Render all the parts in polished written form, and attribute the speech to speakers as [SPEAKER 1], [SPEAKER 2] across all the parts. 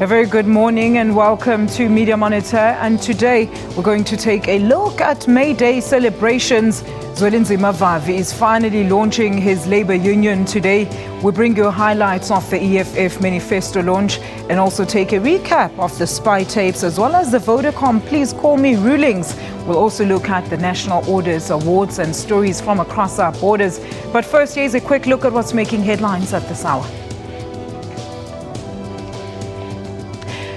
[SPEAKER 1] A very good morning and welcome to Media Monitor, and today we're going to take a look at May Day celebrations. Zwelinzima Vavi is finally launching his labor union today. We bring you highlights of the EFF Manifesto launch and also take a recap of the Spy Tapes as well as the Vodacom Please Call Me rulings. We'll also look at the National Orders, awards and stories from across our borders. But first, here's a quick look at what's making headlines at this hour.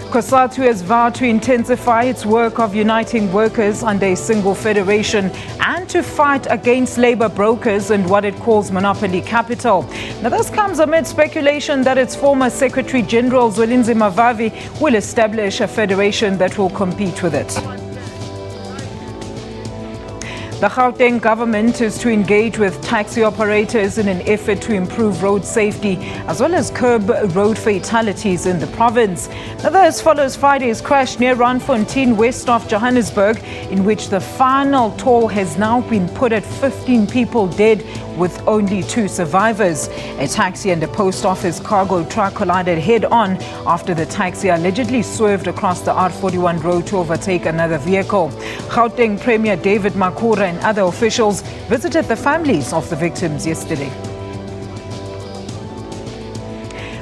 [SPEAKER 1] COSATU has vowed to intensify its work of uniting workers under a single federation and to fight against labor brokers and what it calls monopoly capital. Now, this comes amid speculation that its former Secretary General Zwelinzima Vavi will establish a federation that will compete with it. The Gauteng government is to engage with taxi operators in an effort to improve road safety as well as curb road fatalities in the province. Now, this follows Friday's crash near Randfontein, west of Johannesburg, in which the final toll has now been put at 15 people dead, with only 2 survivors. A taxi and a post office cargo truck collided head-on after the taxi allegedly swerved across the R41 road to overtake another vehicle. Gauteng Premier David Makura and other officials visited the families of the victims yesterday.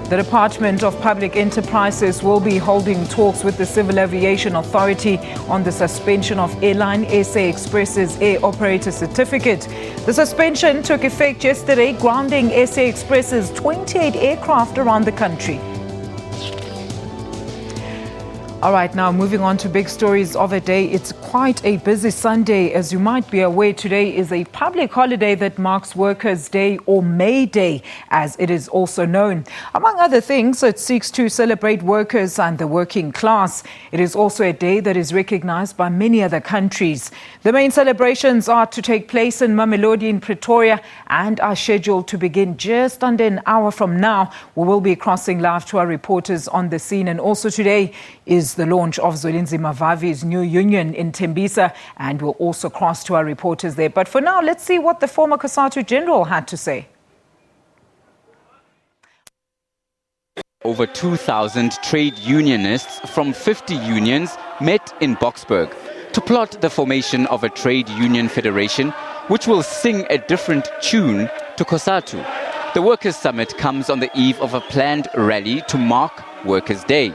[SPEAKER 1] The Department of Public Enterprises will be holding talks with the Civil Aviation Authority on the suspension of airline SA Express's air operator certificate. The suspension took effect yesterday, grounding SA Express's 28 aircraft around the country. All right, now moving on to big stories of the day. It's quite a busy Sunday. As you might be aware, today is a public holiday that marks Workers' Day, or May Day, as it is also known. Among other things, it seeks to celebrate workers and the working class. It is also a day that is recognized by many other countries. The main celebrations are to take place in Mamelodi in Pretoria and are scheduled to begin just under an hour from now. We will be crossing live to our reporters on the scene. And also today is the launch of Zwelinzima Vavi's new union in Tembisa, and we'll also cross to our reporters there. But for now, let's see what the former COSATU general had to say.
[SPEAKER 2] Over 2,000 trade unionists from 50 unions met in Boksburg to plot the formation of a trade union federation which will sing a different tune to COSATU. The Workers' Summit comes on the eve of a planned rally to mark Workers' Day.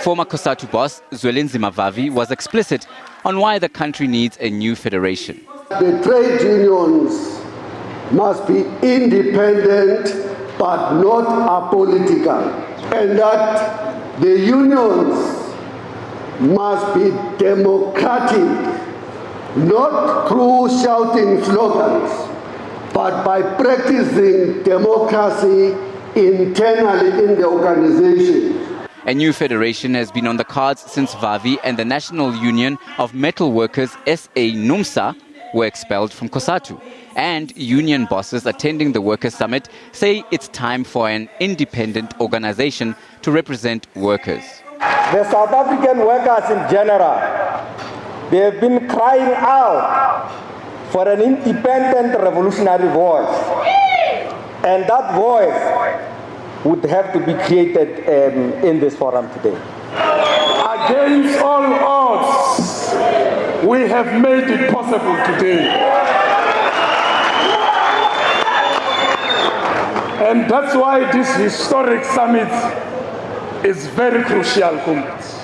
[SPEAKER 2] Former COSATU boss Zwelinzima Vavi was explicit on why the country needs a new federation.
[SPEAKER 3] The trade unions must be independent but not apolitical, and that the unions must be democratic, not through shouting slogans, but by practicing democracy internally in the organization.
[SPEAKER 2] A new federation has been on the cards since Vavi and the National Union of Metal Workers, SA NUMSA, were expelled from COSATU. And union bosses attending the Workers' Summit say it's time for an independent organization to represent workers.
[SPEAKER 4] The South African workers in general, they have been crying out for an independent revolutionary voice. And that voice would have to be created in this forum today.
[SPEAKER 5] Against all odds, we have made it possible today. And that's why this historic summit is very crucial, comrades.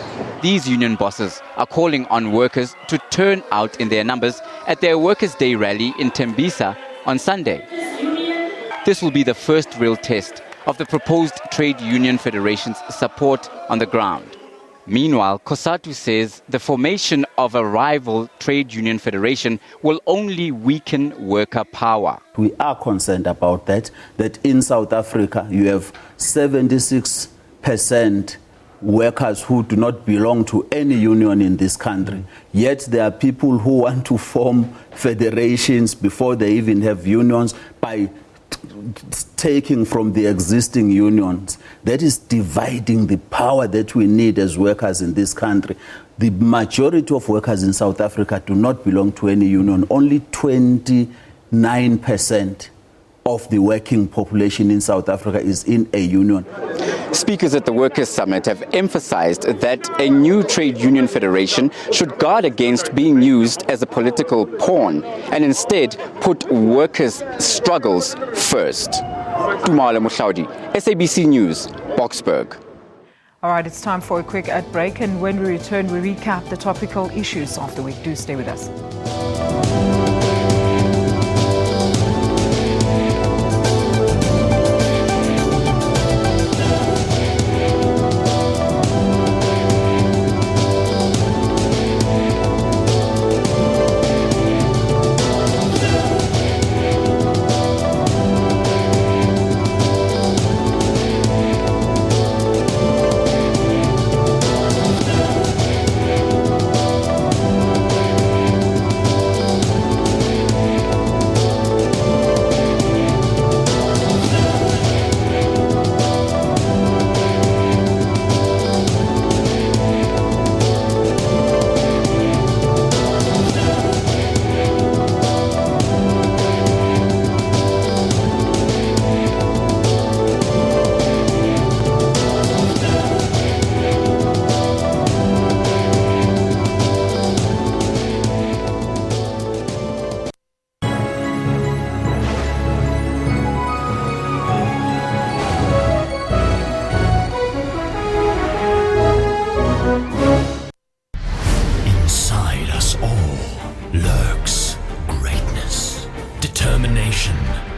[SPEAKER 2] These union bosses are calling on workers to turn out in their numbers at their Workers' Day rally in Tembisa on Sunday. This will be the first real test of the proposed trade union federation's support on the ground. Meanwhile, COSATU says the formation of a rival trade union federation will only weaken worker power.
[SPEAKER 6] We are concerned about that in South Africa you have 76% workers who do not belong to any union in this country. Yet there are people who want to form federations before they even have unions by taking from the existing unions. That is dividing the power that we need as workers in this country. The majority of workers in South Africa do not belong to any union. Only 29% of the working population in South Africa is in a union.
[SPEAKER 2] Speakers at the Workers' Summit have emphasized that a new trade union federation should guard against being used as a political pawn and instead put workers' struggles first. Tumala Mushaudi, SABC News, Boksburg.
[SPEAKER 1] All right, it's time for a quick ad break, and when we return, we recap the topical issues of the week. Do stay with us.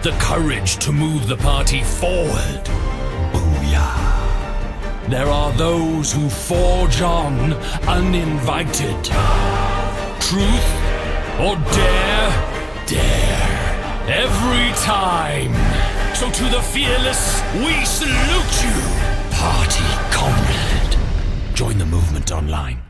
[SPEAKER 7] The courage to move the party forward. Booyah. There are those who forge on uninvited. Truth or dare? Dare. Every time. So to the fearless, we salute you, party comrade. Join the movement online.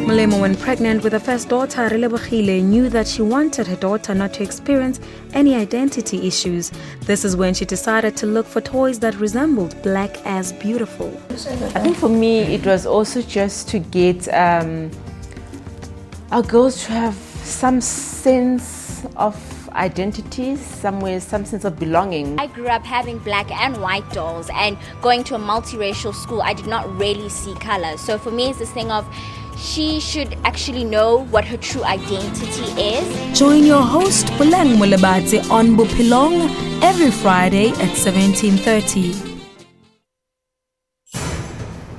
[SPEAKER 8] Molemo, when pregnant with her first daughter, Relebogile knew that she wanted her daughter not to experience any identity issues. This is when she decided to look for toys that resembled Black as Beautiful.
[SPEAKER 9] I think for me, it was also just to get our girls to have some sense of identity, somewhere, some sense of belonging.
[SPEAKER 10] I grew up having black and white dolls, and going to a multiracial school, I did not really see color. So for me, it's this thing of she should actually know what her true identity is.
[SPEAKER 8] Join your host, Boleng Molebadze, on Bophelong every Friday at 17:30.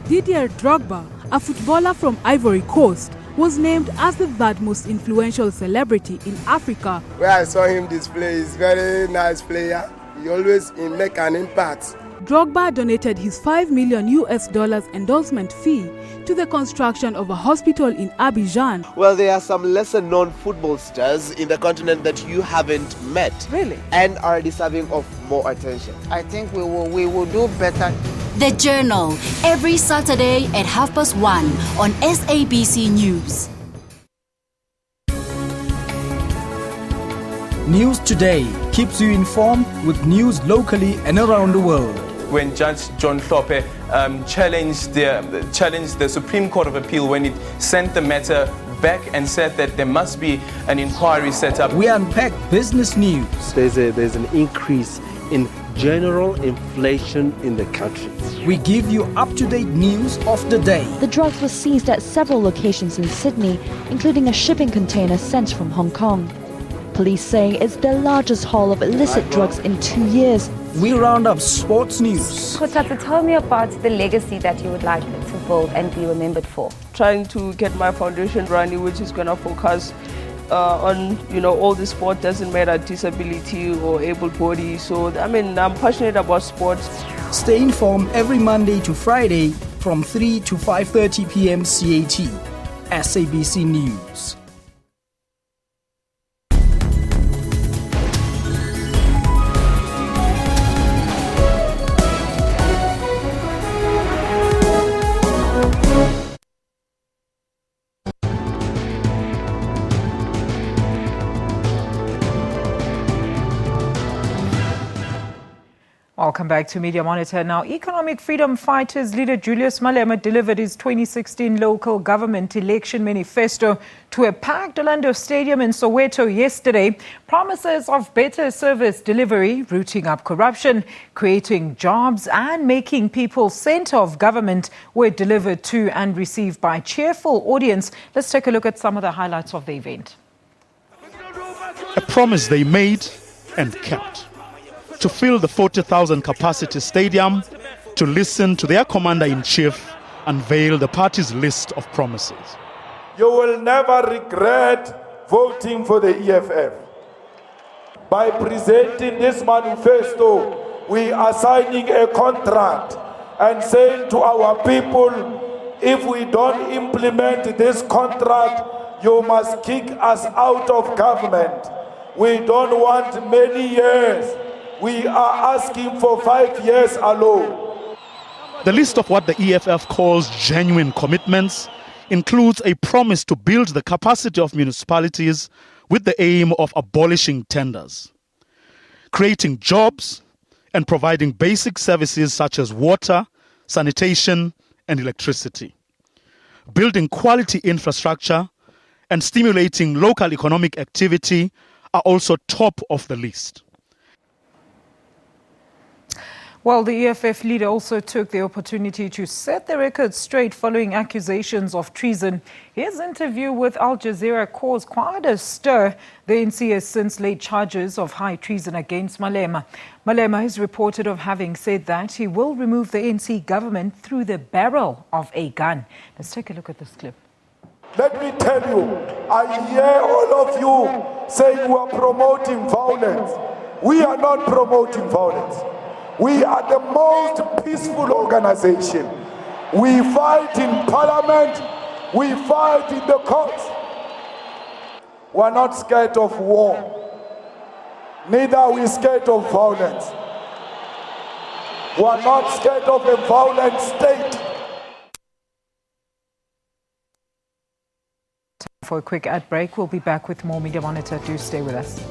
[SPEAKER 11] Didier Drogba, a footballer from Ivory Coast, was named as the third most influential celebrity in Africa.
[SPEAKER 12] Where I saw him display, he's a very nice player. He always make an impact.
[SPEAKER 11] Drogba donated his $5 million endorsement fee to the construction of a hospital in Abidjan.
[SPEAKER 13] Well, there are some lesser-known football stars in the continent that you haven't met.
[SPEAKER 11] Really?
[SPEAKER 13] And are deserving of more attention.
[SPEAKER 14] I think we will do better.
[SPEAKER 15] The Journal, every Saturday at 1:30 on SABC News.
[SPEAKER 16] News Today keeps you informed with news locally and around the world.
[SPEAKER 17] When Judge John Hlophe challenged the Supreme Court of Appeal when it sent the matter back and said that there must be an inquiry set up.
[SPEAKER 16] We unpack business news.
[SPEAKER 18] There's an increase in general inflation in the country.
[SPEAKER 16] We give you up-to-date news of the day.
[SPEAKER 19] The drugs were seized at several locations in Sydney, including a shipping container sent from Hong Kong. Police say it's the largest haul of illicit drugs in 2 years.
[SPEAKER 16] We round up sports news.
[SPEAKER 20] Kotata, tell me about the legacy that you would like to build and be remembered for.
[SPEAKER 21] Trying to get my foundation running, which is going to focus on, all the sport, doesn't matter disability or able body. So, I'm passionate about sports.
[SPEAKER 16] Stay informed every Monday to Friday from 3 to 5:30 p.m. CAT. SABC News.
[SPEAKER 1] Welcome back to Media Monitor. Now, economic freedom fighters leader Julius Malema delivered his 2016 local government election manifesto to a packed Orlando Stadium in Soweto yesterday. Promises of better service delivery, rooting up corruption, creating jobs and making people centre of government were delivered to and received by a cheerful audience. Let's take a look at some of the highlights of the event.
[SPEAKER 3] A promise they made and kept. To fill the 40,000 capacity stadium, to listen to their commander-in-chief unveil the party's list of promises.
[SPEAKER 5] You will never regret voting for the EFF. By presenting this manifesto, we are signing a contract and saying to our people, if we don't implement this contract, you must kick us out of government. We don't want many years. We are asking for 5 years alone.
[SPEAKER 3] The list of what the EFF calls genuine commitments includes a promise to build the capacity of municipalities with the aim of abolishing tenders, creating jobs and providing basic services such as water, sanitation and electricity, building quality infrastructure and stimulating local economic activity are also top of the list.
[SPEAKER 1] Well, the EFF leader also took the opportunity to set the record straight following accusations of treason. His interview with Al Jazeera caused quite a stir. The ANC has since laid charges of high treason against Malema. Malema is reported of having said that he will remove the ANC government through the barrel of a gun. Let's take a look at this clip.
[SPEAKER 5] Let me tell you, I hear all of you saying we are promoting violence. We are not promoting violence. We are the most peaceful organization. We fight in parliament. We fight in the courts. We are not scared of war. Neither are we scared of violence. We are not scared of a violent state.
[SPEAKER 1] For a quick ad break, we'll be back with more Media Monitor. Do stay with us.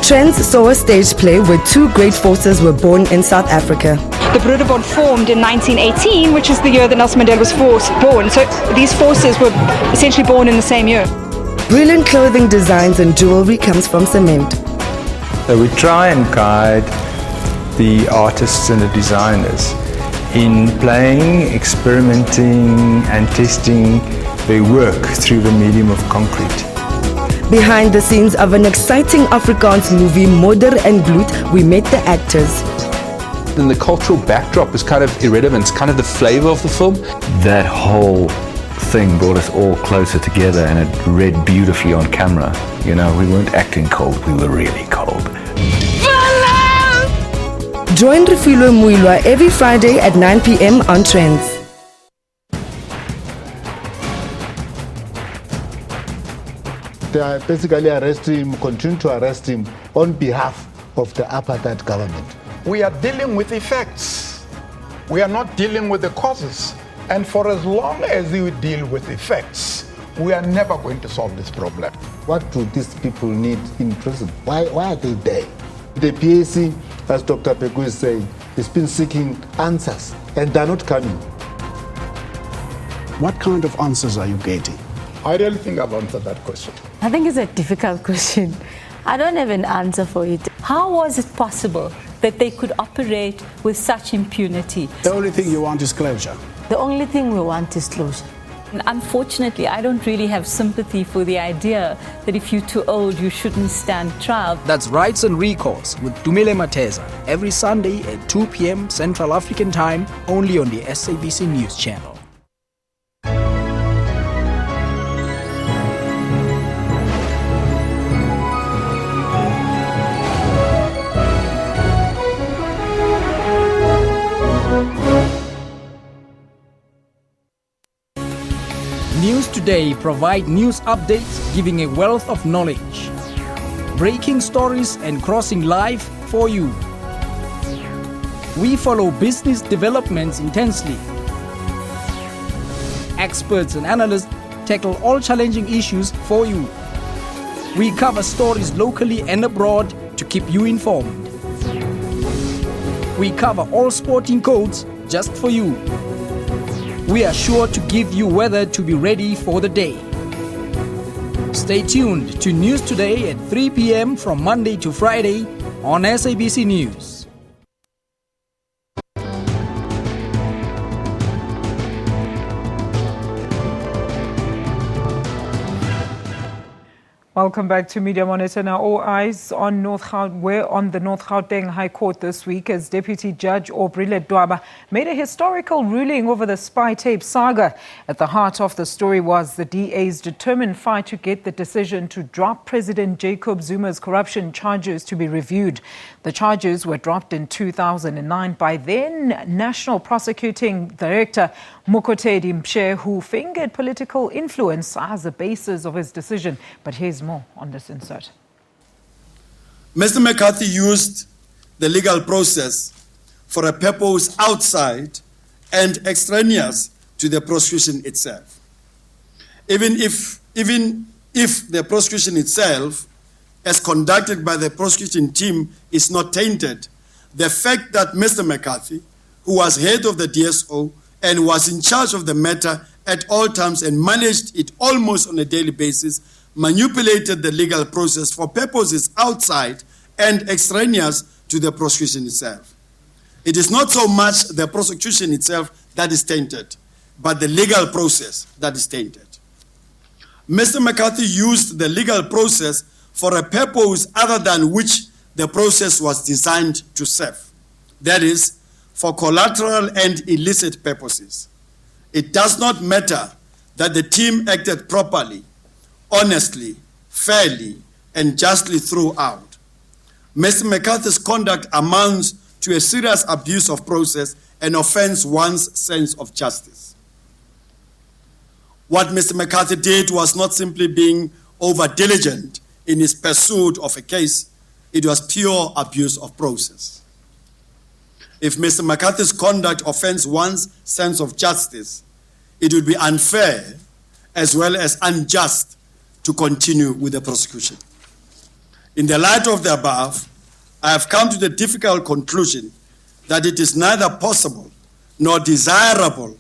[SPEAKER 22] Trends saw a stage play where two great forces were born in South Africa.
[SPEAKER 23] The Broederbond formed in 1918, which is the year that Nelson Mandela was born. So these forces were essentially born in the same year.
[SPEAKER 22] Brilliant clothing designs and jewelry comes from cement.
[SPEAKER 24] So we try and guide the artists and the designers in playing, experimenting and testing their work through the medium of concrete.
[SPEAKER 22] Behind the scenes of an exciting Afrikaans movie, Modder and Bloed, we met the actors.
[SPEAKER 25] And the cultural backdrop is kind of irrelevant. It's kind of the flavor of the film.
[SPEAKER 26] That whole thing brought us all closer together and it read beautifully on camera. You know, we weren't acting cold, we were really cold.
[SPEAKER 22] Join Refilo Muilwa every Friday at 9 p.m. on Trends.
[SPEAKER 27] They are basically arresting him, continue to arrest him on behalf of the apartheid government.
[SPEAKER 28] We are dealing with effects. We are not dealing with the causes. And for as long as we deal with effects, we are never going to solve this problem.
[SPEAKER 27] What do these people need in prison? Why are they there? The PAC, as Dr. Peku is saying, has been seeking answers, and they're not coming.
[SPEAKER 2] What kind of answers are you getting?
[SPEAKER 28] I really think I've answered that question.
[SPEAKER 4] I think it's a difficult question. I don't have an answer for it.
[SPEAKER 6] How was it possible that they could operate with such impunity?
[SPEAKER 2] The only thing you want is closure.
[SPEAKER 4] The only thing we want is closure.
[SPEAKER 6] And unfortunately, I don't really have sympathy for the idea that if you're too old, you shouldn't stand trial.
[SPEAKER 16] That's Rights and Recourse with Dumile Mateza every Sunday at 2 p.m. Central African Time, only on the SABC News Channel. News Today provide news updates giving a wealth of knowledge. Breaking stories and crossing live for you. We follow business developments intensely. Experts and analysts tackle all challenging issues for you. We cover stories locally and abroad to keep you informed. We cover all sporting codes just for you. We are sure to give you weather to be ready for the day. Stay tuned to News Today at 3 p.m. from Monday to Friday on SABC News.
[SPEAKER 1] Welcome back to Media Monitor. Now, all eyes on were on the North Gauteng High Court this week as Deputy Judge Aubrey Ledwaba made a historical ruling over the Spy Tape saga. At the heart of the story was the DA's determined fight to get the decision to drop President Jacob Zuma's corruption charges to be reviewed. The charges were dropped in 2009 by then National Prosecuting Director Mokotedi Mpshe, who fingered political influence as the basis of his decision. But here's more on this insert.
[SPEAKER 7] Mr. McCarthy used the legal process for a purpose outside and extraneous to the prosecution itself. Even if the prosecution itself, as conducted by the prosecution team, is not tainted, the fact that Mr. McCarthy, who was head of the DSO and was in charge of the matter at all times and managed it almost on a daily basis, manipulated the legal process for purposes outside and extraneous to the prosecution itself. It is not so much the prosecution itself that is tainted, but the legal process that is tainted. Mr. McCarthy used the legal process for a purpose other than which the process was designed to serve. That is, for collateral and illicit purposes. It does not matter that the team acted properly, honestly, fairly, and justly throughout. Mr. McCarthy's conduct amounts to a serious abuse of process and offends one's sense of justice. What Mr. McCarthy did was not simply being over-diligent in his pursuit of a case, it was pure abuse of process. If Mr. McCarthy's conduct offends one's sense of justice, it would be unfair as well as unjust to continue with the prosecution. In the light of the above, I have come to the difficult conclusion that it is neither possible nor desirable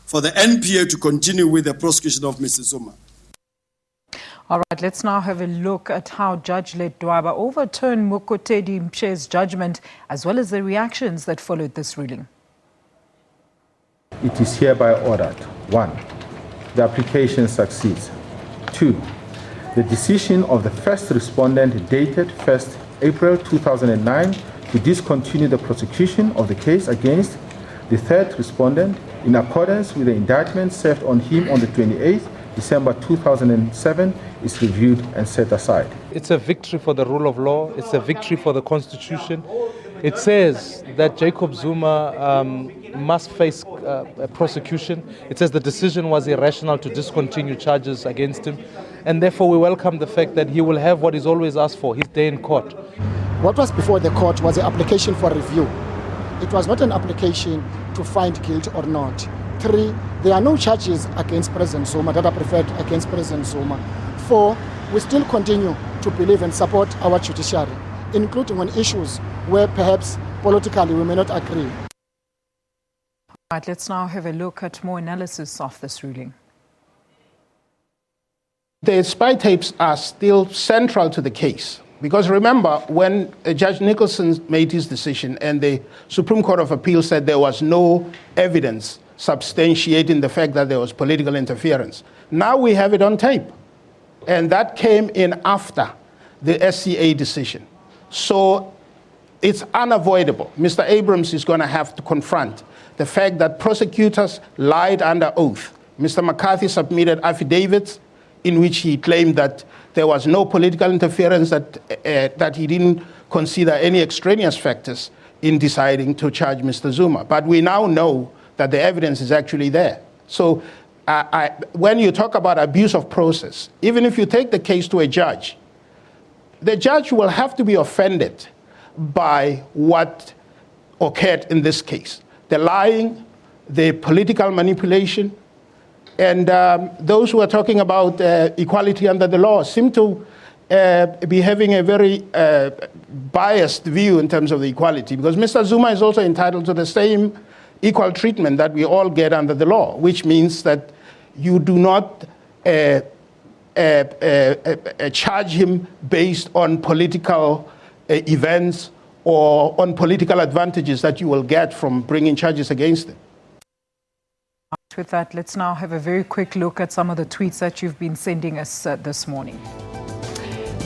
[SPEAKER 7] for the NPA to continue with the prosecution of Mr. Zuma.
[SPEAKER 1] All right, let's now have a look at how Judge Ledwaba overturned Mokotedi Mpshe's judgment, as well as the reactions that followed this ruling.
[SPEAKER 8] It is hereby ordered: 1. The application succeeds. 2. The decision of the first respondent dated 1st April 2009 to discontinue the prosecution of the case against the third respondent in accordance with the indictment served on him on the 28th December 2007 is reviewed and set aside.
[SPEAKER 9] It's a victory for the rule of law. It's a victory for the Constitution. It says that Jacob Zuma must face a prosecution. It says the decision was irrational to discontinue charges against him. And therefore we welcome the fact that he will have what he's always asked for, his day in court.
[SPEAKER 10] What was before the court was an application for review. It was not an application to find guilt or not. 3, there are no charges against President Zuma that are preferred against President Zuma. 4, we still continue to believe and support our judiciary, including on issues where perhaps politically we may not agree.
[SPEAKER 1] Right, let's now have a look at more analysis of this ruling.
[SPEAKER 27] The spy tapes are still central to the case. Because remember, when Judge Nicholson made his decision and the Supreme Court of Appeal said there was no evidence substantiating the fact that there was political interference, now we have it on tape. And that came in after the SCA decision. So it's unavoidable. Mr. Abrams is going to have to confront the fact that prosecutors lied under oath. Mr. McCarthy submitted affidavits in which he claimed that there was no political interference, that he didn't consider any extraneous factors in deciding to charge Mr. Zuma. But we now know that the evidence is actually there. So when you talk about abuse of process, even if you take the case to a judge, the judge will have to be offended by what occurred in this case. The lying, the political manipulation, and those who are talking about equality under the law seem to be having a very biased view in terms of the equality, because Mr. Zuma is also entitled to the same equal treatment that we all get under the law, which means that you do not charge him based on political events or on political advantages that you will get from bringing charges against him.
[SPEAKER 1] With that, let's now have a very quick look at some of the tweets that you've been sending us this morning.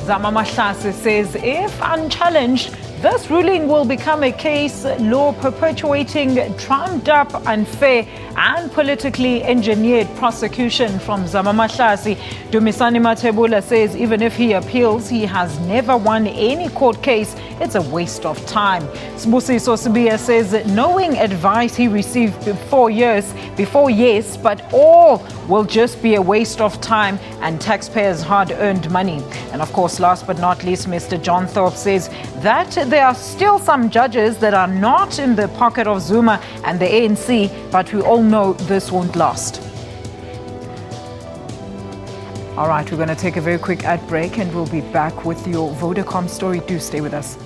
[SPEAKER 1] Zama Mahlase says, if unchallenged, this ruling will become a case law perpetuating trumped up, unfair and politically engineered prosecution from Zama Mahlase. Dumisani Matebula says even if he appeals, he has never won any court case. It's a waste of time. Sbusiso Sibia says knowing advice he received before yes, but all will just be a waste of time and taxpayers' hard-earned money. And of course, last but not least, Mr. John Thorpe says that there are still some judges that are not in the pocket of Zuma and the ANC, but we all know this won't last. All right, we're going to take a very quick ad break and we'll be back with your Vodacom story. Do stay with us.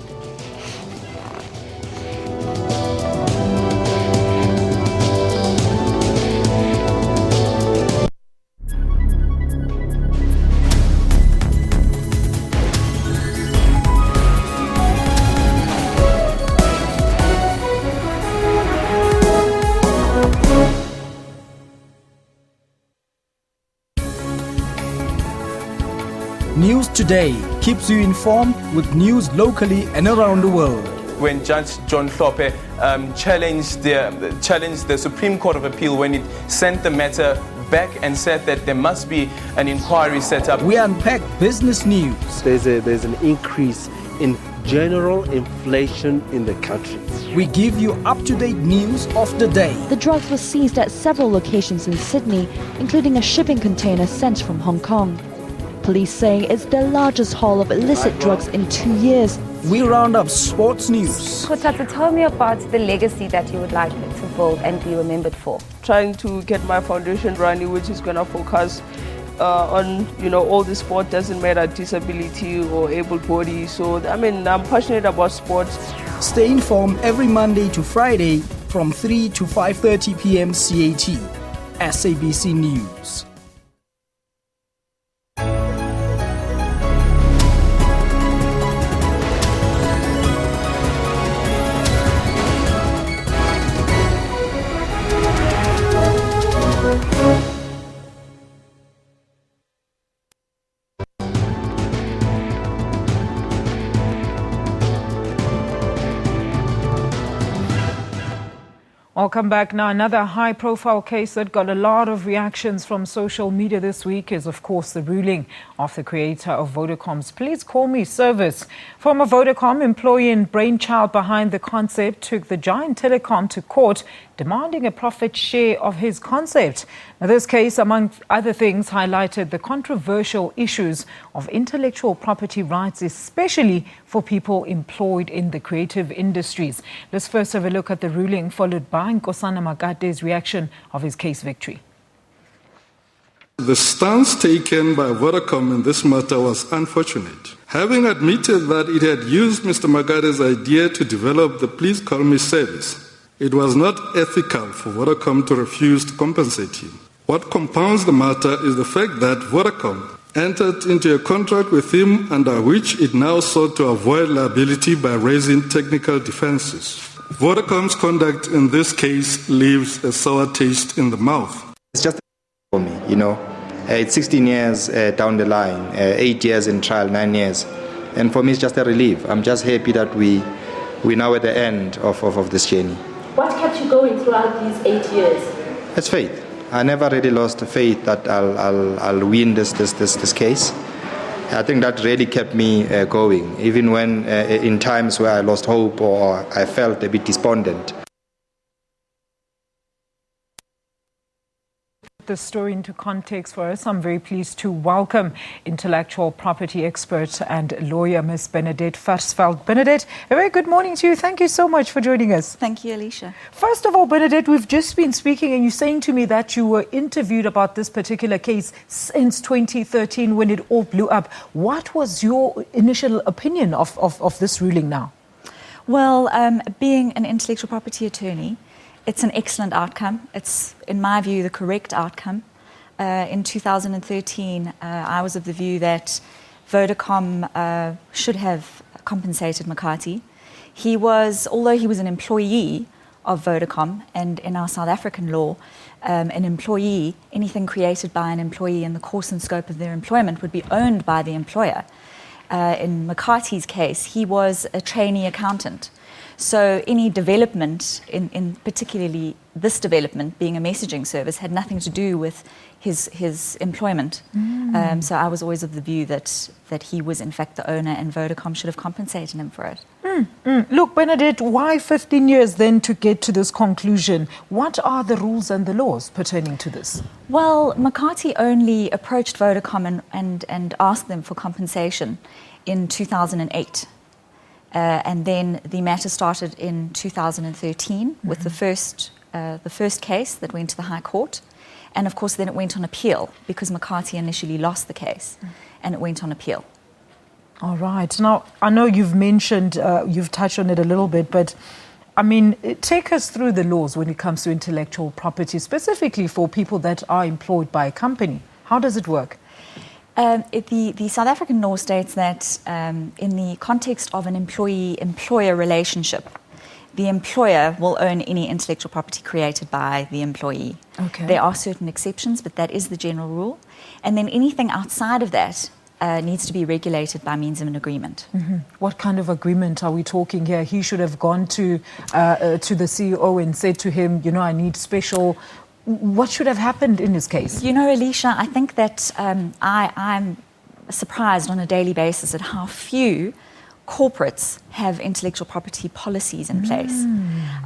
[SPEAKER 16] News Today keeps you informed with news locally and around the world.
[SPEAKER 11] When Judge John Thorpe challenged the Supreme Court of Appeal when it sent the matter back and said that there must be an inquiry set up.
[SPEAKER 16] We unpack business news.
[SPEAKER 12] There's an increase in general inflation in the country.
[SPEAKER 16] We give you up-to-date news of the day.
[SPEAKER 13] The drugs were seized at several locations in Sydney, including a shipping container sent from Hong Kong. Police saying it's the largest haul of illicit drugs in 2 years.
[SPEAKER 16] We round up sports news.
[SPEAKER 20] Kotata, tell me about the legacy that you would like to build and be remembered for.
[SPEAKER 21] Trying to get my foundation running, which is going to focus on, all the sport, doesn't matter disability or able body. So, I'm passionate about sports.
[SPEAKER 16] Stay informed every Monday to Friday from 3 to 5:30 p.m. CAT. SABC News.
[SPEAKER 1] Welcome back. Now, another high-profile case that got a lot of reactions from social media this week is, of course, the ruling of the creator of Vodacom's Please Call Me service. Former Vodacom employee and brainchild behind the concept took the giant telecom to court, demanding a profit share of his concept. Now, this case, among other things, highlighted the controversial issues of intellectual property rights, especially for people employed in the creative industries. Let's first have a look at the ruling, followed by Nkosana Magate's reaction of his case victory.
[SPEAKER 3] The stance taken by Vodacom in this matter was unfortunate. Having admitted that it had used Mr. Magade's idea to develop the Please Call Me service, it was not ethical for Vodacom to refuse to compensate him. What compounds the matter is the fact that Vodacom entered into a contract with him under which it now sought to avoid liability by raising technical defenses. Vodacom's conduct in this case leaves a sour taste in the mouth.
[SPEAKER 5] It's just for me, you know. It's 16 years down the line, 8 years in trial, 9 years. And for me, it's just a relief. I'm just happy that we're now at the end of this journey.
[SPEAKER 14] What kept you going throughout these 8 years?
[SPEAKER 5] It's faith. I never really lost faith that I'll win this case. I think that really kept me going, even when in times where I lost hope or I felt a bit despondent.
[SPEAKER 1] The story into context for us. I'm very pleased to welcome intellectual property expert and lawyer Ms. Bernadette Versveld. Bernadette, a very good morning to you. Thank you so much for joining us.
[SPEAKER 15] Thank you, Alicia.
[SPEAKER 1] First of all, Bernadette, we've just been speaking and you're saying to me that you were interviewed about this particular case since 2013 when it all blew up. What was your initial opinion of this ruling now?
[SPEAKER 15] Well, being an intellectual property attorney, it's an excellent outcome. It's, in my view, the correct outcome. In 2013, I was of the view that Vodacom should have compensated McCarthy. Although he was an employee of Vodacom, and in our South African law, an employee, anything created by an employee in the course and scope of their employment would be owned by the employer. In McCarthy's case, he was a trainee accountant. So any development, in particularly this development being a messaging service, had nothing to do with his employment. So I was always of the view that he was in fact the owner and Vodacom should have compensated him for it.
[SPEAKER 1] Look, Bernadette, why 15 years then to get to this conclusion? What are the rules and the laws pertaining to this?
[SPEAKER 15] Well, McCarthy only approached Vodacom and asked them for compensation in 2008. And then the matter started in 2013 with the first case that went to the High Court. And of course, then it went on appeal because McCarthy initially lost the case and it went on appeal.
[SPEAKER 1] All right. Now, I know you've mentioned, you've touched on it a little bit, but I mean, take us through the laws when it comes to intellectual property, specifically for people that are employed by a company. How does it work?
[SPEAKER 15] The South African law states that in the context of an employee-employer relationship, the employer will own any intellectual property created by the employee.
[SPEAKER 1] Okay.
[SPEAKER 15] There are certain exceptions, but that is the general rule. And then anything outside of that needs to be regulated by means of an agreement.
[SPEAKER 1] What kind of agreement are we talking here? He should have gone to the CEO and said to him, you know, I need special... What should have happened in this case?
[SPEAKER 15] You know, Alicia, I think that I'm surprised on a daily basis at how few corporates have intellectual property policies in place.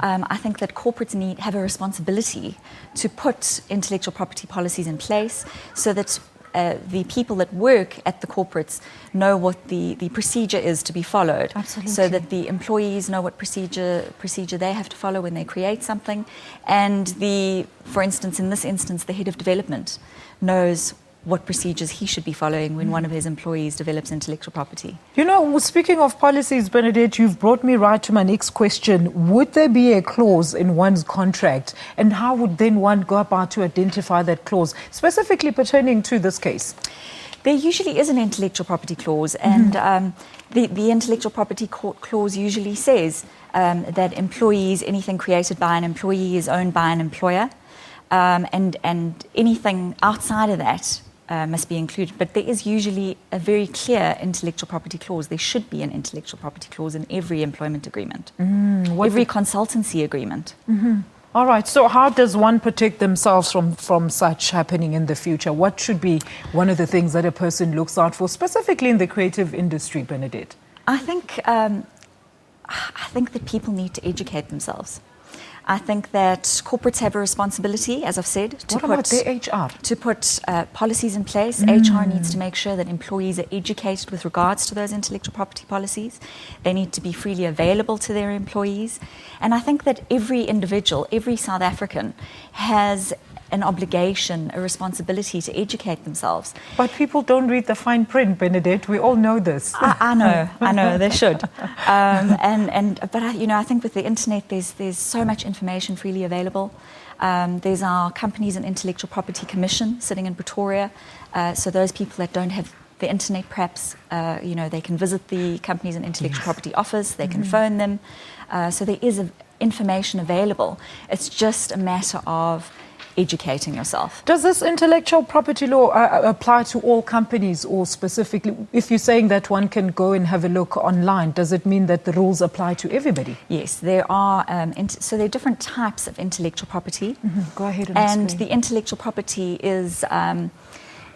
[SPEAKER 15] I think that corporates have a responsibility to put intellectual property policies in place so that the people that work at the corporates know what the procedure is to be followed.
[SPEAKER 1] Absolutely.
[SPEAKER 15] So that the employees know what procedure they have to follow when they create something. And for instance, in this instance, the head of development knows what procedures he should be following when one of his employees develops intellectual property.
[SPEAKER 1] You know, speaking of policies, Bernadette, you've brought me right to my next question. Would there be a clause in one's contract? And how would then one go about to identify that clause, specifically pertaining to this case?
[SPEAKER 15] There usually is an intellectual property clause, and the intellectual property clause usually says that employees, anything created by an employee is owned by an employer, and anything outside of that must be included. But there is usually a very clear intellectual property clause. There should be an intellectual property clause in every employment agreement, every consultancy agreement.
[SPEAKER 1] All right. So how does one protect themselves from such happening in the future? What should be one of the things that a person looks out for, specifically in the creative industry, Bernadette?
[SPEAKER 15] I think that people need to educate themselves. I think that corporates have a responsibility, as I've said, to put policies in place. HR needs to make sure that employees are educated with regards to those intellectual property policies. They need to be freely available to their employees. And I think that every individual, every South African has an obligation, a responsibility to educate themselves.
[SPEAKER 1] But people don't read the fine print, Bernadette. We all know this.
[SPEAKER 15] I know, they should. But I think with the internet, there's so much information freely available. There's our Companies and Intellectual Property Commission sitting in Pretoria. So those people that don't have the internet, perhaps, they can visit the Companies and Intellectual Property Office. They can phone them. So there is information available. It's just a matter of educating yourself.
[SPEAKER 1] Does this intellectual property law apply to all companies, or specifically, if you're saying that one can go and have a look online, does it mean that the rules apply to everybody?
[SPEAKER 15] Yes, there are. So there are different types of intellectual property.
[SPEAKER 1] Go ahead
[SPEAKER 15] and
[SPEAKER 1] explain.
[SPEAKER 15] The intellectual property is.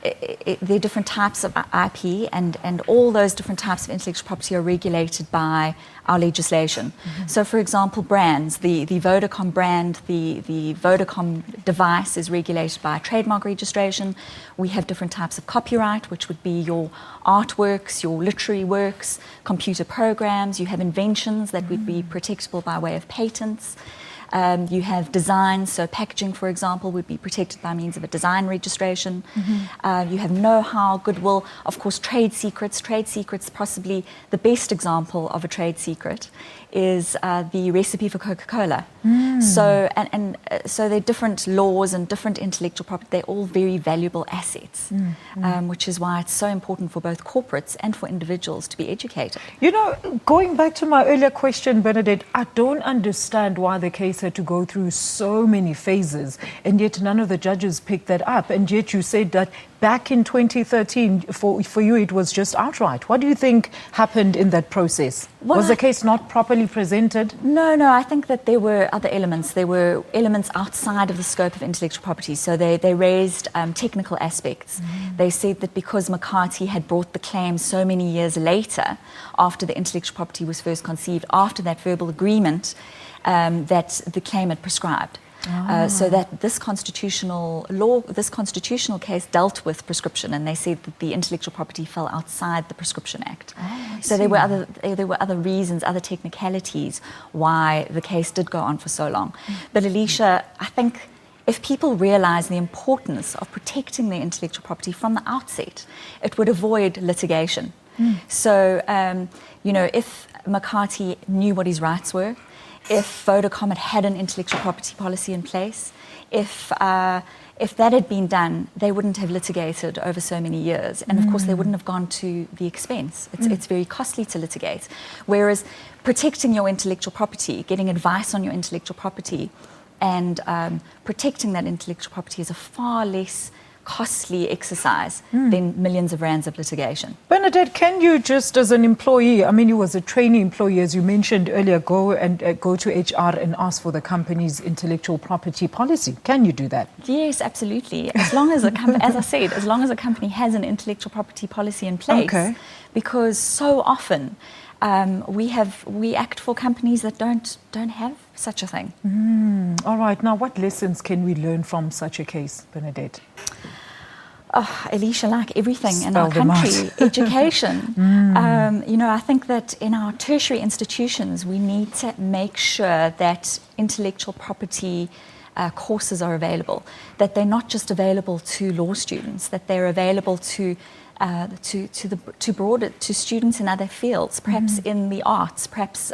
[SPEAKER 15] There are different types of IP, and all those different types of intellectual property are regulated by our legislation. So, for example, brands, the Vodacom brand, the Vodacom device is regulated by trademark registration. We have different types of copyright, which would be your artworks, your literary works, computer programs. You have inventions that would be protectable by way of patents. You have designs, so packaging, for example, would be protected by means of a design registration. You have know-how, goodwill, of course, trade secrets. Trade secrets, possibly the best example of a trade secret, is the recipe for Coca-Cola. So there are different laws and different intellectual property. They're all very valuable assets, which is why it's so important for both corporates and for individuals to be educated.
[SPEAKER 1] You know, going back to my earlier question, Bernadette, I don't understand why the case had to go through so many phases, and yet none of the judges picked that up. And yet you said that back in 2013, for you, it was just outright. What do you think happened in that process? Was the case not properly presented?
[SPEAKER 15] No, I think that there were other elements. There were elements outside of the scope of intellectual property. So they raised technical aspects. They said that because McCarthy had brought the claim so many years later, after the intellectual property was first conceived, after that verbal agreement, that the claim had prescribed. So that this constitutional case dealt with prescription, and they said that the intellectual property fell outside the Prescription Act. So there were other reasons, other technicalities why the case did go on for so long. But Alicia, I think if people realise the importance of protecting their intellectual property from the outset, it would avoid litigation. So, if McCarthy knew what his rights were, if Vodacom had an intellectual property policy in place, if that had been done, they wouldn't have litigated over so many years. And of course, they wouldn't have gone to the expense. It's very costly to litigate. Whereas protecting your intellectual property, getting advice on your intellectual property, and protecting that intellectual property is a far less costly exercise than millions of rands of litigation.
[SPEAKER 1] Bernadette, can you just, as an employee, I mean, you was a trainee employee, as you mentioned earlier, go to HR and ask for the company's intellectual property policy? Can you do that?
[SPEAKER 15] Yes, absolutely. As long as as I said, as long as a company has an intellectual property policy in place, because so often we act for companies that don't have such a thing.
[SPEAKER 1] All right. Now, what lessons can we learn from such a case, Bernadette?
[SPEAKER 15] Oh, Alicia, like everything in our country, education. I think that in our tertiary institutions, we need to make sure that intellectual property courses are available, that they're not just available to law students, that they're available to students in other fields, perhaps in the arts, perhaps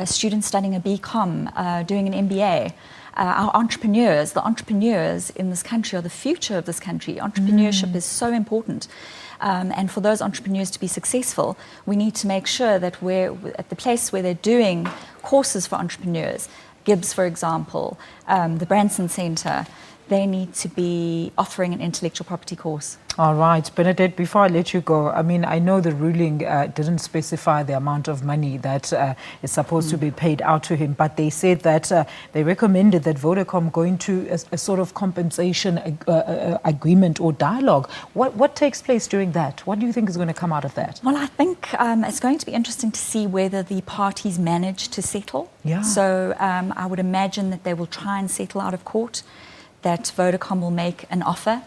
[SPEAKER 15] students studying a BCom, doing an MBA. Our entrepreneurs, the entrepreneurs in this country are the future of this country. Entrepreneurship is so important. And for those entrepreneurs to be successful, we need to make sure that we're at the place where they're doing courses for entrepreneurs. Gibbs, for example, the Branson Centre, they need to be offering an intellectual property course.
[SPEAKER 1] All right. Bernadette, before I let you go, I mean, I know the ruling didn't specify the amount of money that is supposed to be paid out to him, but they said that they recommended that Vodacom go into a sort of compensation agreement or dialogue. What takes place during that? What do you think is going to come out of that?
[SPEAKER 15] Well, I think it's going to be interesting to see whether the parties manage to settle.
[SPEAKER 1] Yeah.
[SPEAKER 15] So I would imagine that they will try and settle out of court, that Vodacom will make an offer.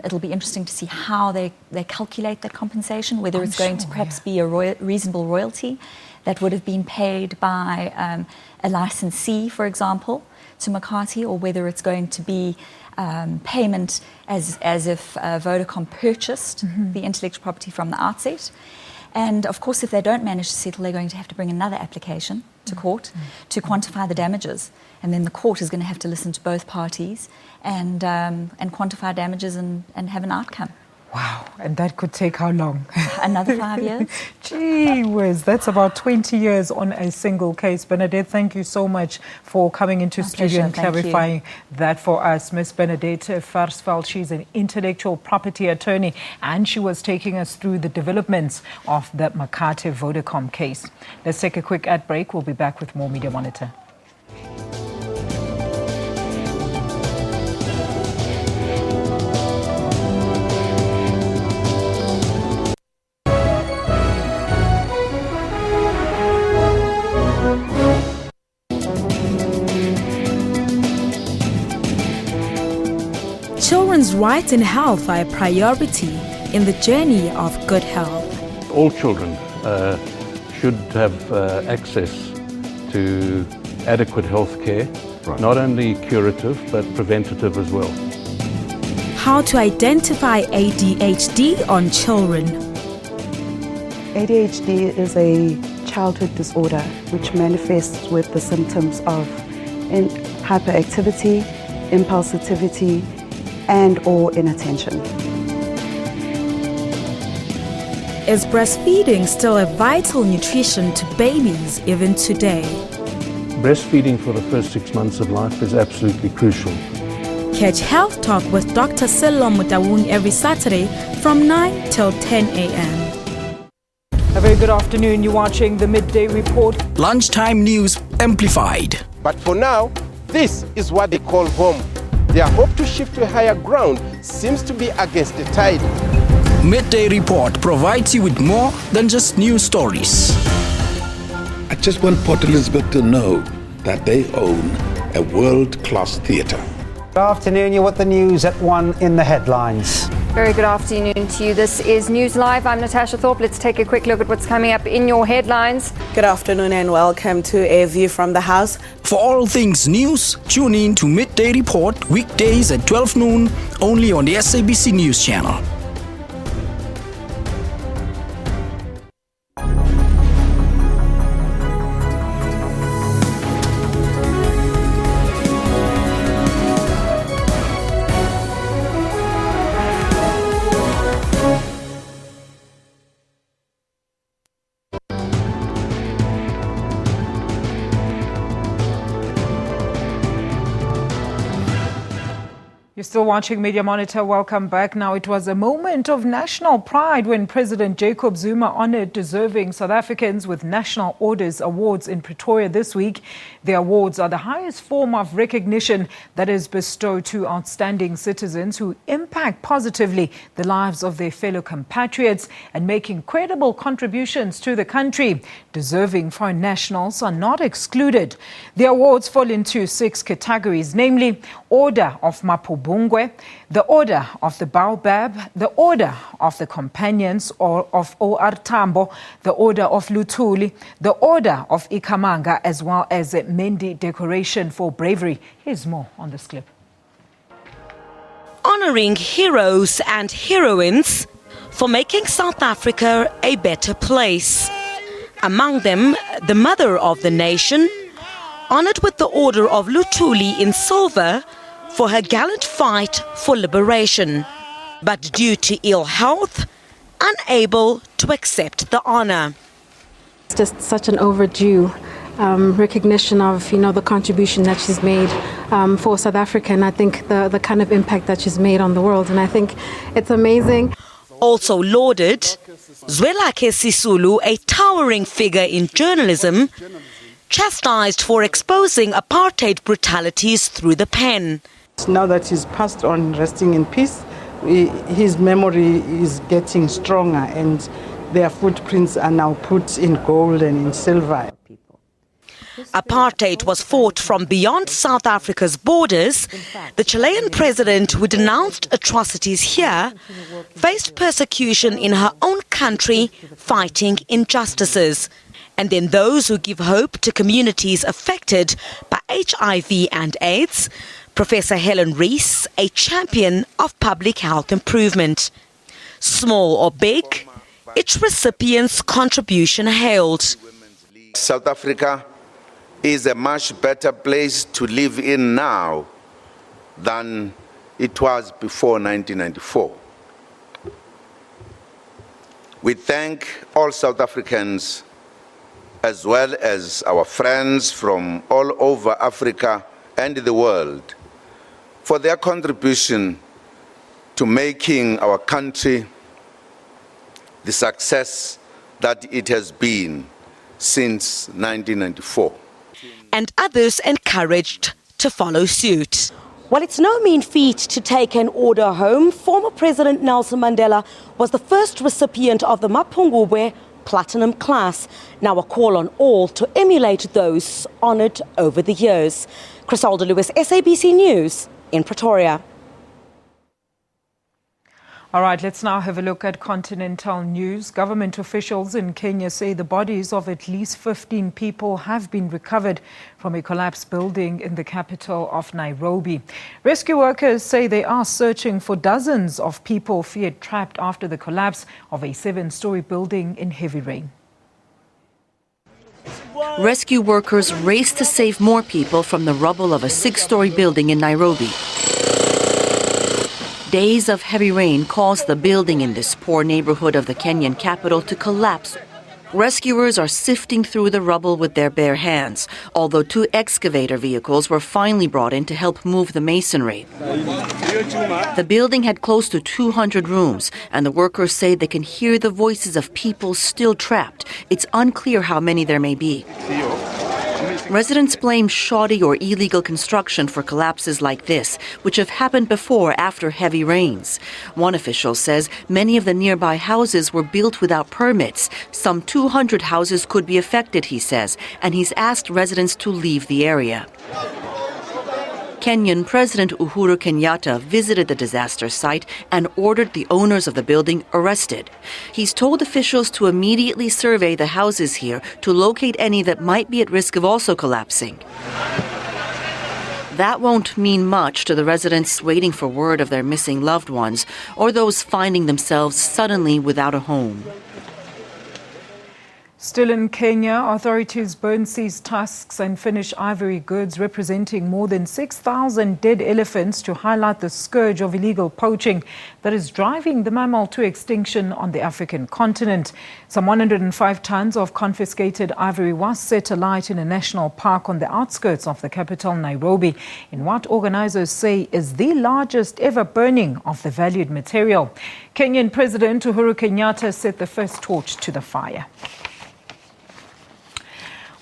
[SPEAKER 15] It'll be interesting to see how they calculate that compensation, whether it's going to perhaps be a reasonable royalty that would have been paid by a licensee, for example. to McCarthy or whether it's going to be payment as if Vodacom purchased the intellectual property from the outset. And of course, if they don't manage to settle, they're going to have to bring another application to court to quantify the damages. And then the court is going to have to listen to both parties and quantify damages and have an outcome.
[SPEAKER 1] Wow, and that could take how long?
[SPEAKER 15] Another 5 years.
[SPEAKER 1] Gee whiz, that's about 20 years on a single case. Bernadette, thank you so much for coming into studio and clarifying that for us. Miss Bernadette Varsveld, she's an intellectual property attorney, and she was taking us through the developments of the Makate Vodacom case. Let's take a quick ad break. We'll be back with more Media Monitor.
[SPEAKER 17] Children's rights and health are a priority in the journey of good health.
[SPEAKER 18] All children should have access to adequate health care, not only curative but preventative as well.
[SPEAKER 17] How to identify ADHD on children.
[SPEAKER 19] ADHD is a childhood disorder which manifests with the symptoms of hyperactivity, impulsivity, and/or inattention.
[SPEAKER 17] Is breastfeeding still a vital nutrition to babies even today?
[SPEAKER 18] Breastfeeding for the first 6 months of life is absolutely crucial.
[SPEAKER 17] Catch Health Talk with Dr. Sello Mutawun every Saturday from 9 till 10 a.m.
[SPEAKER 1] A very good afternoon. You're watching the Midday Report.
[SPEAKER 16] Lunchtime news amplified.
[SPEAKER 22] But for now, this is what they call home. Their hope to shift to higher ground seems to be against the tide.
[SPEAKER 16] Midday Report provides you with more than just news stories.
[SPEAKER 23] I just want Port Elizabeth to know that they own a world-class theatre.
[SPEAKER 24] Good afternoon, you're with the news at 1 in the headlines.
[SPEAKER 25] Very good afternoon to you. This is News Live. I'm Natasha Thorpe. Let's take a quick look at what's coming up in your headlines.
[SPEAKER 26] Good afternoon and welcome to A View from the House.
[SPEAKER 16] For all things news, tune in to Midday Report weekdays at 12 noon only on the SABC News Channel.
[SPEAKER 1] You're still watching Media Monitor. Welcome back. Now, it was a moment of national pride when President Jacob Zuma honored deserving South Africans with National Orders Awards in Pretoria this week. The awards are the highest form of recognition that is bestowed to outstanding citizens who impact positively the lives of their fellow compatriots and make incredible contributions to the country. Deserving foreign nationals are not excluded. The awards fall into 6 categories, namely Order of Mapubungwe, the Order of the Baobab, the Order of the Companions of O.R. Tambo, the Order of Luthuli, the Order of Ikamanga, as well as a Mendi Decoration for Bravery. Here's more on this clip.
[SPEAKER 29] Honoring heroes and heroines for making South Africa a better place. Among them, the mother of the nation, honored with the Order of Luthuli in silver for her gallant fight for liberation, but due to ill health, unable to accept the honor.
[SPEAKER 30] It's just such an overdue recognition of, the contribution that she's made for South Africa, and I think the kind of impact that she's made on the world, and I think it's amazing.
[SPEAKER 29] Also lauded, Zwelakhe Sisulu, a towering figure in journalism, chastised for exposing apartheid brutalities through the pen.
[SPEAKER 31] Now that he's passed on, resting in peace, his memory is getting stronger and their footprints are now put in gold and in silver.
[SPEAKER 29] Apartheid was fought from beyond South Africa's borders. The Chilean president, who denounced atrocities here, faced persecution in her own country, fighting injustices. And then those who give hope to communities affected by HIV and AIDS. Professor Helen Rees, a champion of public health improvement. Small or big, each recipient's contribution hailed.
[SPEAKER 2] South Africa is a much better place to live in now than it was before 1994. We thank all South Africans as well as our friends from all over Africa and the world for their contribution to making our country the success that it has been since 1994.
[SPEAKER 29] And others encouraged to follow suit.
[SPEAKER 4] Well, it's no mean feat to take an order home. Former President Nelson Mandela was the first recipient of the Mapungubwe Platinum class. Now a call on all to emulate those honoured over the years. Crisalda Lewis, SABC News in Pretoria.
[SPEAKER 1] All right, let's now have a look at Continental news. Government officials in Kenya say the bodies of at least 15 people have been recovered from a collapsed building in the capital of Nairobi. Rescue workers say they are searching for dozens of people feared trapped after the collapse of a 7-story building in heavy rain.
[SPEAKER 6] Rescue workers race to save more people from the rubble of a 6-story building in Nairobi. Days of heavy rain caused the building in this poor neighborhood of the Kenyan capital to collapse. Rescuers are sifting through the rubble with their bare hands, although 2 excavator vehicles were finally brought in to help move the masonry. The building had close to 200 rooms, and the workers say they can hear the voices of people still trapped. It's unclear how many there may be. Residents blame shoddy or illegal construction for collapses like this, which have happened before after heavy rains. One official says many of the nearby houses were built without permits. Some 200 houses could be affected, he says, and he's asked residents to leave the area. Kenyan President Uhuru Kenyatta visited the disaster site and ordered the owners of the building arrested. He's told officials to immediately survey the houses here to locate any that might be at risk of also collapsing. That won't mean much to the residents waiting for word of their missing loved ones or those finding themselves suddenly without a home.
[SPEAKER 1] Still in Kenya, authorities burn seized tusks and finished ivory goods representing more than 6,000 dead elephants to highlight the scourge of illegal poaching that is driving the mammal to extinction on the African continent. Some 105 tons of confiscated ivory was set alight in a national park on the outskirts of the capital, Nairobi, in what organizers say is the largest ever burning of the valued material. Kenyan President Uhuru Kenyatta set the first torch to the fire.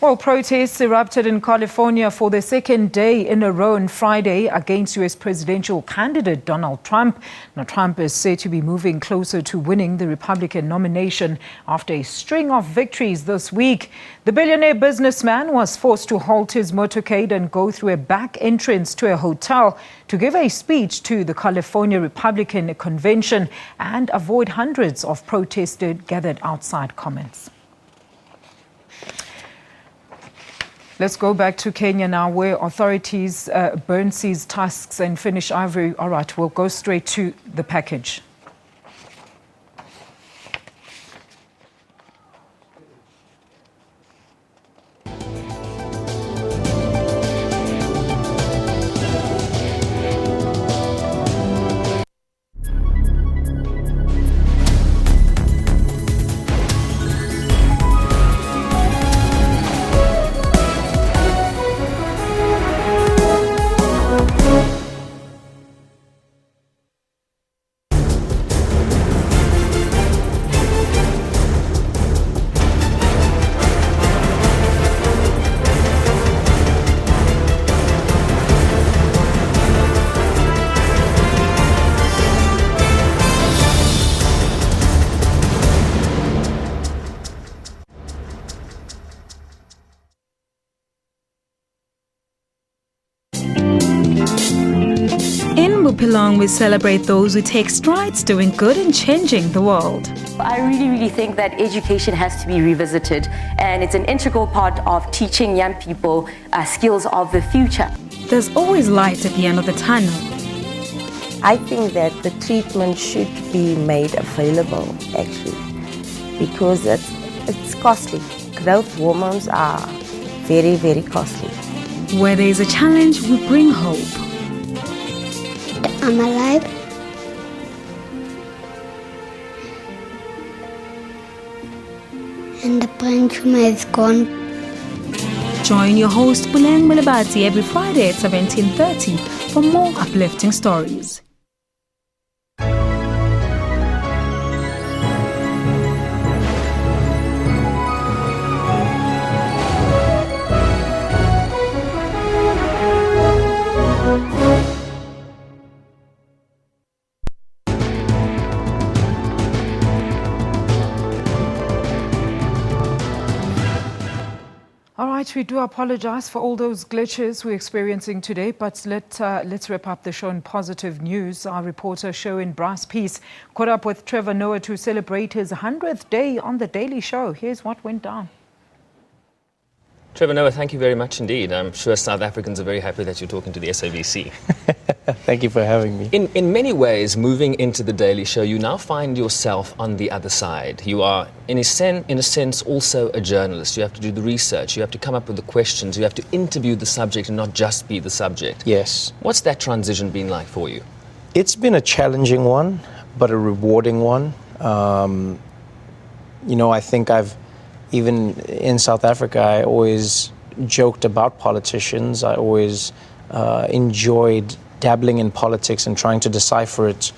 [SPEAKER 1] Well, protests erupted in California for the second day in a row on Friday against U.S. presidential candidate Donald Trump. Now, Trump is said to be moving closer to winning the Republican nomination after a string of victories this week. The billionaire businessman was forced to halt his motorcade and go through a back entrance to a hotel to give a speech to the California Republican convention and avoid hundreds of protesters gathered outside comments. Let's go back to Kenya now, where authorities burn seized tusks and finish ivory. All right, we'll go straight to the package.
[SPEAKER 17] along, we celebrate those who take strides doing good and changing the world.
[SPEAKER 7] I really think that education has to be revisited, and it's an integral part of teaching young people skills of the future.
[SPEAKER 17] There's always light at the end of the tunnel.
[SPEAKER 8] I think that the treatment should be made available, actually, because it's costly. Growth hormones are very, very costly.
[SPEAKER 17] Where there is a challenge, we bring hope.
[SPEAKER 9] I'm alive. And the brain tumor is gone.
[SPEAKER 17] Join your host Buleng Malabati every Friday at 17:30 for more uplifting stories.
[SPEAKER 1] All right, we do apologize for all those glitches we're experiencing today, but let's wrap up the show in positive news. Our reporter Sherwin Brass Peace caught up with Trevor Noah to celebrate his 100th day on The Daily Show. Here's what went down.
[SPEAKER 10] Trevor Noah, thank you very much indeed. I'm sure South Africans are very happy that you're talking to the SABC.
[SPEAKER 11] Thank you for having me.
[SPEAKER 10] In many ways, moving into The Daily Show, you now find yourself on the other side. You are, in a sense, also a journalist. You have to do the research. You have to come up with the questions. You have to interview the subject and not just be the subject.
[SPEAKER 11] Yes.
[SPEAKER 10] What's that transition been like for you?
[SPEAKER 11] It's been a challenging one, but a rewarding one. I think even in South Africa, I always joked about politicians. I always enjoyed dabbling in politics and trying to decipher it,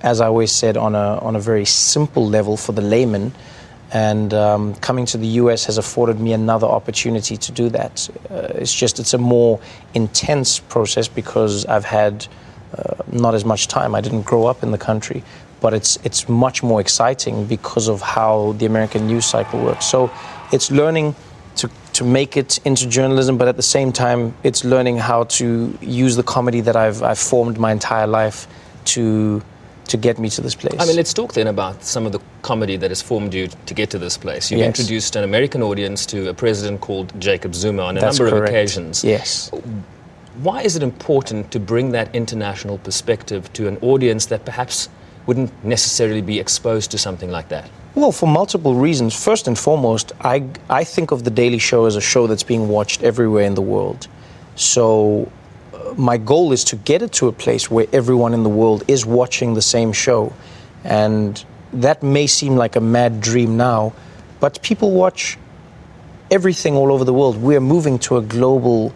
[SPEAKER 11] as I always said, on a very simple level for the layman. And coming to the US has afforded me another opportunity to do that. It's a more intense process because I've had not as much time. I didn't grow up in the country. But it's much more exciting because of how the American news cycle works. So it's learning to make it into journalism, but at the same time, it's learning how to use the comedy that I've formed my entire life to get me to this place.
[SPEAKER 10] I mean, let's talk then about some of the comedy that has formed you to get to this place. You've introduced an American audience to a president called Jacob Zuma on a number of occasions.
[SPEAKER 11] Yes.
[SPEAKER 10] Why is it important to bring that international perspective to an audience that perhaps wouldn't necessarily be exposed to something like that?
[SPEAKER 11] Well, for multiple reasons. First and foremost, I think of The Daily Show as a show that's being watched everywhere in the world. So my goal is to get it to a place where everyone in the world is watching the same show. And that may seem like a mad dream now, but people watch everything all over the world. We're moving to a global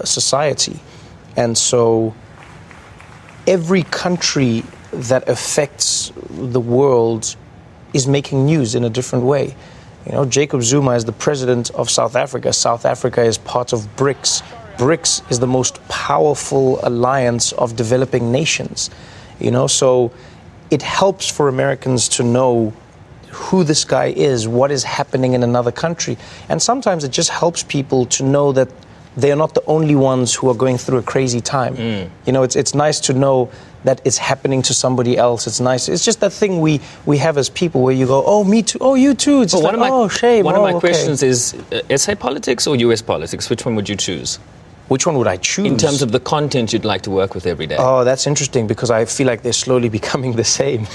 [SPEAKER 11] society. And so every country that affects the world is making news in a different way. Jacob Zuma is the president of South Africa. South Africa is part of BRICS. BRICS is the most powerful alliance of developing nations. So it helps for Americans to know who this guy is, what is happening in another country. And sometimes it just helps people to know that they are not the only ones who are going through a crazy time. It's nice to know that it's happening to somebody else. It's nice. It's just that thing we have as people where you go, oh, me too, oh, you too. It's shame.
[SPEAKER 10] One of my questions is SA politics or US politics? Which one would you choose?
[SPEAKER 11] Which one would I choose?
[SPEAKER 10] In terms of the content you'd like to work with every day.
[SPEAKER 11] Oh, that's interesting because I feel like they're slowly becoming the same.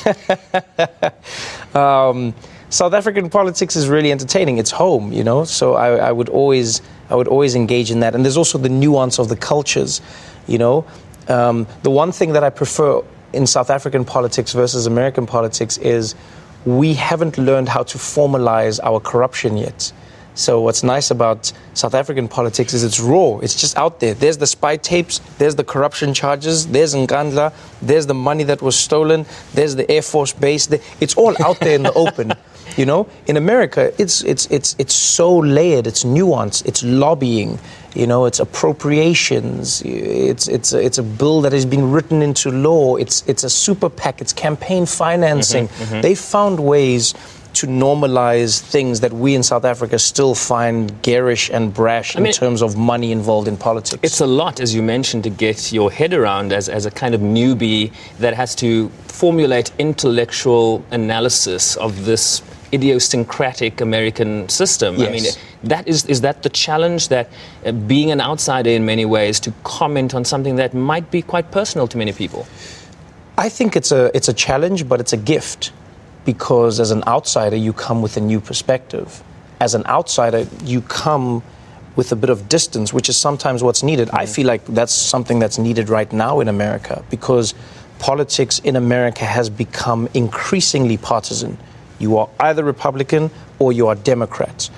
[SPEAKER 11] South African politics is really entertaining. It's home, so I would always engage in that. And there's also the nuance of the cultures, The one thing that I prefer in South African politics versus American politics is we haven't learned how to formalize our corruption yet. So what's nice about South African politics is it's raw. It's just out there. There's the spy tapes. There's the corruption charges. There's Nkandla. There's the money that was stolen. There's the Air Force base. It's all out there in the open. In America, it's so layered. It's nuanced. It's lobbying. It's appropriations. It's a bill that has been written into law. It's a super PAC. It's campaign financing. They found ways to normalize things that we in South Africa still find garish and brash in terms of money involved in politics.
[SPEAKER 10] It's a lot, as you mentioned, to get your head around as a kind of newbie that has to formulate intellectual analysis of this idiosyncratic American system.
[SPEAKER 11] Yes.
[SPEAKER 10] I mean, is that the challenge, that being an outsider in many ways, to comment on something that might be quite personal to many people?
[SPEAKER 11] I think it's a challenge, but it's a gift, because as an outsider, you come with a new perspective. As an outsider, you come with a bit of distance, which is sometimes what's needed. I feel like that's something that's needed right now in America, because politics in America has become increasingly partisan. You are either Republican or you are Democrat.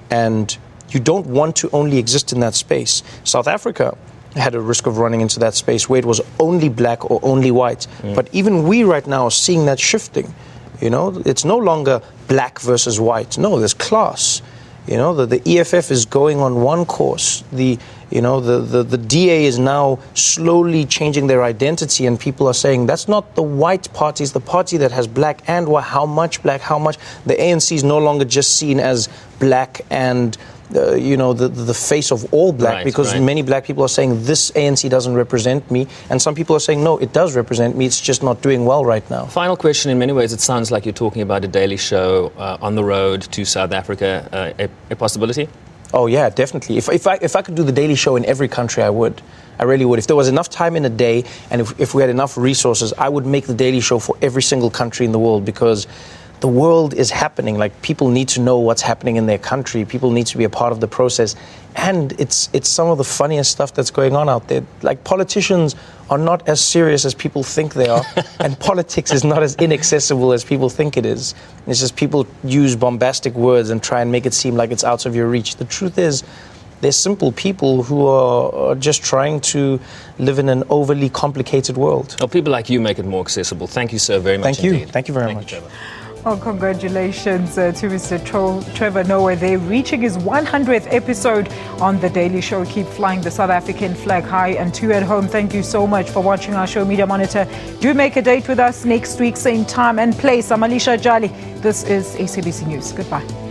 [SPEAKER 11] And you don't want to only exist in that space. South Africa had a risk of running into that space where it was only black or only white. But even we right now are seeing that shifting. You know, it's no longer black versus white. No, there's class. You know, the EFF is going on one course. The DA is now slowly changing their identity, and people are saying that's not the white party, it's the party that has black and how much black, how much. The ANC is no longer just seen as black and the face of all black, because many black people are saying this ANC doesn't represent me, and some people are saying no, it does represent me, it's just not doing well right now.
[SPEAKER 10] Final question. In many ways it sounds like you're talking about a daily show on the road to South Africa. A possibility?
[SPEAKER 11] Oh yeah, definitely. If I could do the Daily Show in every country, I would. I really would. If there was enough time in a day, and if we had enough resources, I would make the Daily Show for every single country in the world, because the world is happening. Like, people need to know what's happening in their country. People need to be a part of the process. And it's some of the funniest stuff that's going on out there. Like, politicians are not as serious as people think they are. And politics is not as inaccessible as people think it is. It's just people use bombastic words and try and make it seem like it's out of your reach. The truth is, they're simple people who are just trying to live in an overly complicated world.
[SPEAKER 10] Well, people like you make it more accessible. Thank you, sir, very much.
[SPEAKER 11] Thank you.
[SPEAKER 10] Indeed.
[SPEAKER 11] Thank you very much.
[SPEAKER 10] Trevor.
[SPEAKER 1] Well, congratulations to Mr. Trevor Noah. They're reaching his 100th episode on The Daily Show. Keep flying the South African flag high. And to you at home, thank you so much for watching our show, Media Monitor. Do make a date with us next week, same time and place. I'm Alicia Jali. This is SABC News. Goodbye.